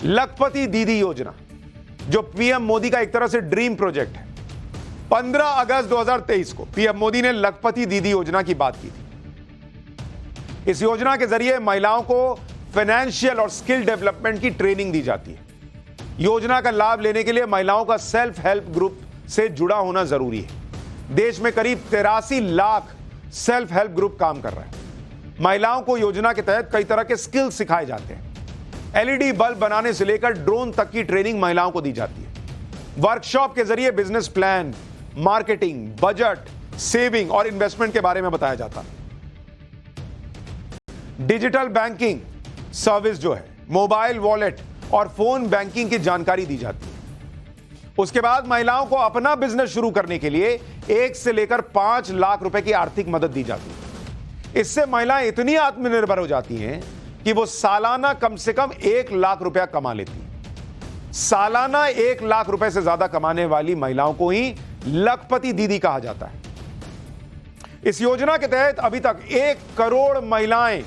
लखपति दीदी योजना, जो पीएम मोदी का एक तरह से ड्रीम प्रोजेक्ट है। 15 अगस्त 2023 को पीएम मोदी ने लखपति दीदी योजना की बात की थी। इस योजना के जरिए महिलाओं को फाइनेंशियल और स्किल डेवलपमेंट की ट्रेनिंग दी जाती है। योजना का लाभ लेने के लिए महिलाओं का सेल्फ हेल्प ग्रुप से जुड़ा होना जरूरी है। देश में करीब 83 लाख सेल्फ हेल्प ग्रुप काम कर रहे हैं। महिलाओं को योजना के तहत कई तरह के स्किल सिखाए जाते हैं। एलईडी बल्ब बनाने से लेकर ड्रोन तक की ट्रेनिंग महिलाओं को दी जाती है। वर्कशॉप के जरिए business plan, marketing, budget, saving और इन्वेस्टमेंट के बारे में बताया जाता है। डिजिटल बैंकिंग सर्विस जो है, मोबाइल वॉलेट और फोन बैंकिंग की जानकारी दी जाती है। उसके बाद महिलाओं को अपना बिजनेस शुरू करने के लिए 1 से लेकर 5 लाख रुपए की आर्थिक मदद दी जाती है। इससे महिलाएं इतनी आत्मनिर्भर हो जाती हैं कि वो सालाना कम से कम 1 लाख रुपया कमा लेती हैं। सालाना 1 लाख रुपए से ज्यादा कमाने वाली महिलाओं को ही लखपति दीदी कहा जाता है। इस योजना के तहत अभी तक 1 करोड़ महिलाएं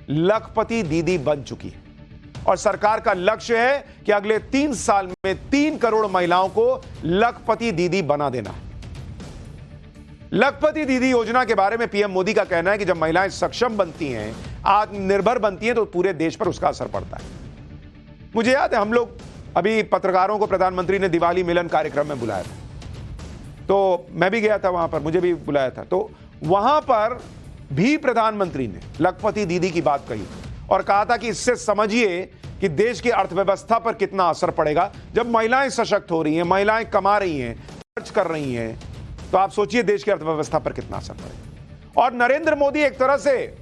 लखपति दीदी बन चुकी है और सरकार का लक्ष्य है कि अगले 3 साल में 3 करोड़ महिलाओं को लखपति दीदी बना देना है। लखपति दीदी योजना के बारे में पीएम मोदी का कहना है कि जब महिलाएं सक्षम बनती हैं, आत्मनिर्भर बनती हैं, तो पूरे देश पर उसका असर पड़ता है। मुझे याद है, हम लोग अभी पत्रकारों को प्रधानमंत्री ने दिवाली मिलन कार्यक्रम में बुलाया था, तो मैं भी गया था वहां पर, मुझे भी बुलाया था। तो वहां पर भी प्रधानमंत्री ने लखपति दीदी की बात कही और कहा था कि इससे समझिए कि देश की अर्थव्यवस्था पर कितना असर पड़ेगा। जब महिलाएं सशक्त हो रही हैं, महिलाएं कमा रही हैं, खर्च कर रही हैं, तो आप सोचिए देश की अर्थव्यवस्था पर कितना असर पड़ेगा। और नरेंद्र मोदी एक तरह से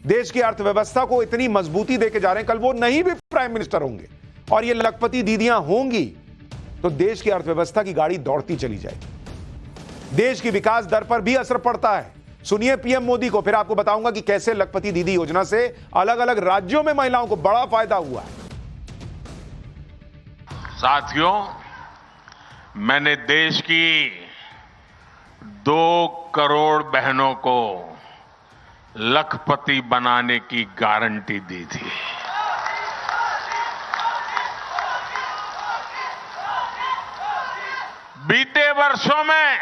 देश की अर्थव्यवस्था को इतनी मजबूती देके जा रहे हैं, कल वो नहीं भी प्राइम मिनिस्टर होंगे और ये लखपति दीदियां होंगी तो देश की अर्थव्यवस्था की गाड़ी दौड़ती चली जाएगी। देश की विकास दर पर भी असर पड़ता है। सुनिए पीएम मोदी को, फिर आपको बताऊंगा कि कैसे लखपति दीदी योजना से अलग अलग राज्यों में महिलाओं को बड़ा फायदा हुआ है। साथियों, मैंने देश की 2 करोड़ बहनों को लखपति बनाने की गारंटी दी थी। बीते वर्षों में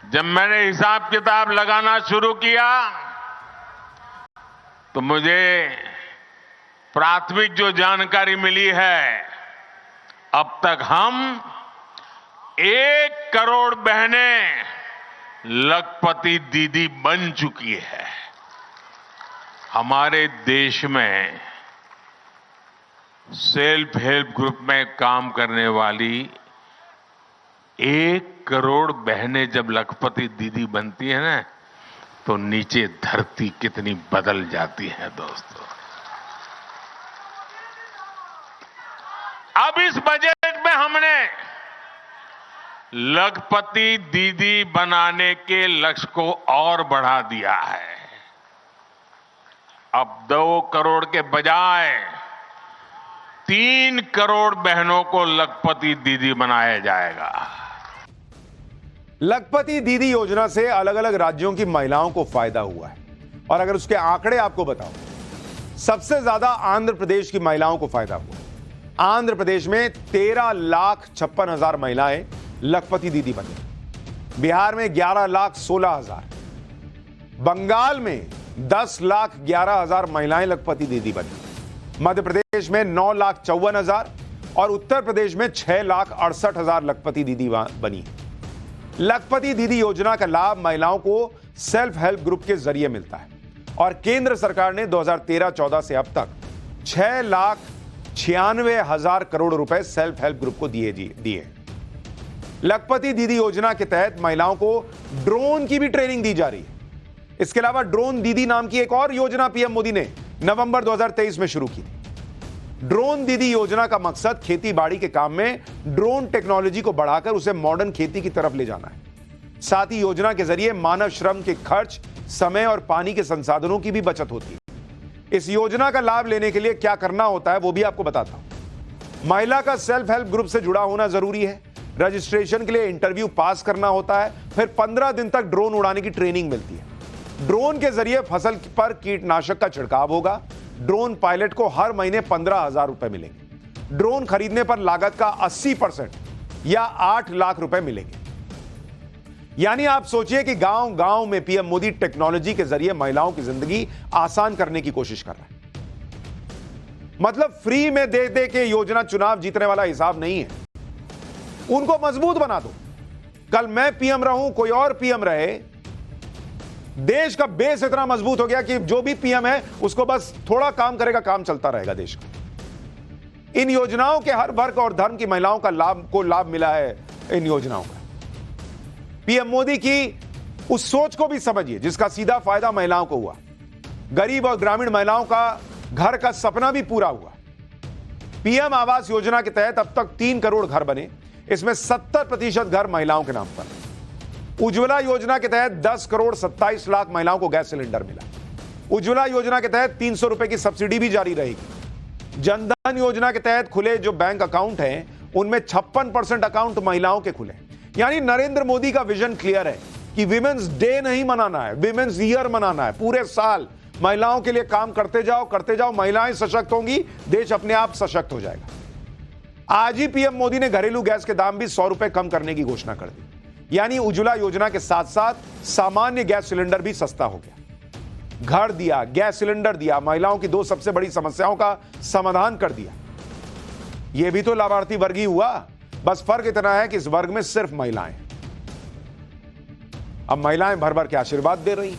जब मैंने हिसाब किताब लगाना शुरू किया तो मुझे प्राथमिक जो जानकारी मिली है, अब तक हम 1 करोड़ बहनें लखपति दीदी बन चुकी है। हमारे देश में सेल्फ हेल्प ग्रुप में काम करने वाली 1 करोड़ बहनें जब लखपति दीदी बनती है ना, तो नीचे धरती कितनी बदल जाती है दोस्तों। अब इस बजट में हमने लखपति दीदी बनाने के लक्ष्य को और बढ़ा दिया है। अब 2 करोड़ के बजाय 3 करोड़ बहनों को लखपति दीदी बनाया जाएगा। लखपति दीदी योजना से अलग अलग राज्यों की महिलाओं को फायदा हुआ है और अगर उसके आंकड़े आपको बताऊं, सबसे ज्यादा आंध्र प्रदेश की महिलाओं को फायदा हुआ। आंध्र प्रदेश में 13,56,000 महिलाएं लखपति दीदी बनी। बिहार में 11,16,000, बंगाल में 10,11,000 महिलाएं लखपति दीदी बनी। मध्य प्रदेश में 9,54,000 और उत्तर प्रदेश में 6,68,000 लखपति दीदी बनी। लखपति दीदी योजना का लाभ महिलाओं को सेल्फ हेल्प ग्रुप के जरिए मिलता है और केंद्र सरकार ने 2013-14 से अब तक 6,96,000 करोड़ रुपए सेल्फ हेल्प ग्रुप को दिए। लखपति दीदी योजना के तहत महिलाओं को ड्रोन की भी ट्रेनिंग दी जा रही है। इसके अलावा ड्रोन दीदी नाम की एक और योजना पीएम मोदी ने नवंबर 2023 में शुरू की थी। ड्रोन दीदी योजना का मकसद खेती बाड़ी के काम में ड्रोन टेक्नोलॉजी को बढ़ाकर उसे मॉडर्न खेती की तरफ ले जाना है। साथ ही योजना के जरिए मानव श्रम के खर्च, समय और पानी के संसाधनों की भी बचत होती है। इस योजना का लाभ लेने के लिए क्या करना होता है वो भी आपको बताता हूं। महिला का सेल्फ हेल्प ग्रुप से जुड़ा होना जरूरी है। रजिस्ट्रेशन के लिए इंटरव्यू पास करना होता है, फिर 15 दिन तक ड्रोन उड़ाने की ट्रेनिंग मिलती है। ड्रोन के जरिए फसल पर कीटनाशक का छिड़काव होगा। ड्रोन पायलट को हर महीने 15,000 रुपए मिलेंगे। ड्रोन खरीदने पर लागत का 80% या 8 लाख रुपए मिलेंगे। यानी आप सोचिए कि गांव गांव में पीएम मोदी टेक्नोलॉजी के जरिए महिलाओं की जिंदगी आसान करने की कोशिश कर रहा है। मतलब फ्री में दे दे के योजना चुनाव जीतने वाला हिसाब नहीं है। उनको मजबूत बना दो। कल मैं पीएम रहूं, कोई और पीएम रहे, देश का बेस इतना मजबूत हो गया कि जो भी पीएम है उसको बस थोड़ा काम करेगा, काम चलता रहेगा देश का। इन योजनाओं के हर वर्ग और धर्म की महिलाओं का लाभ मिला है। इन योजनाओं का पीएम मोदी की उस सोच को भी समझिए जिसका सीधा फायदा महिलाओं को हुआ। गरीब और ग्रामीण महिलाओं का घर का सपना भी पूरा हुआ। पीएम आवास योजना के तहत अब तक 3 करोड़ घर बने, इसमें 70% घर महिलाओं के नाम पर। उज्ज्वला योजना के तहत 10 करोड़ 27 लाख महिलाओं को गैस सिलेंडर मिला। उज्ज्वला योजना के तहत 300 रुपए की सब्सिडी भी जारी रहेगी। जनधन योजना के तहत खुले जो बैंक अकाउंट हैं उनमें 56% अकाउंट महिलाओं के खुले। यानी नरेंद्र मोदी का विजन क्लियर है कि विमेंस डे नहीं मनाना है, विमेंस ईयर मनाना है। पूरे साल महिलाओं के लिए काम करते जाओ। महिलाएं सशक्त होंगी, देश अपने आप सशक्त हो जाएगा। आज ही पीएम मोदी ने घरेलू गैस के दाम भी 100 रुपए कम करने की घोषणा कर दी। यानी उज्ज्वला योजना के साथ साथ सामान्य गैस सिलेंडर भी सस्ता हो गया। घर दिया, गैस सिलेंडर दिया, महिलाओं की 2 सबसे बड़ी समस्याओं का समाधान कर दिया। यह भी तो लाभार्थी वर्ग ही हुआ। बस फर्क इतना है कि इस वर्ग में सिर्फ महिलाएं। अब महिलाएं भर भर के आशीर्वाद दे रही।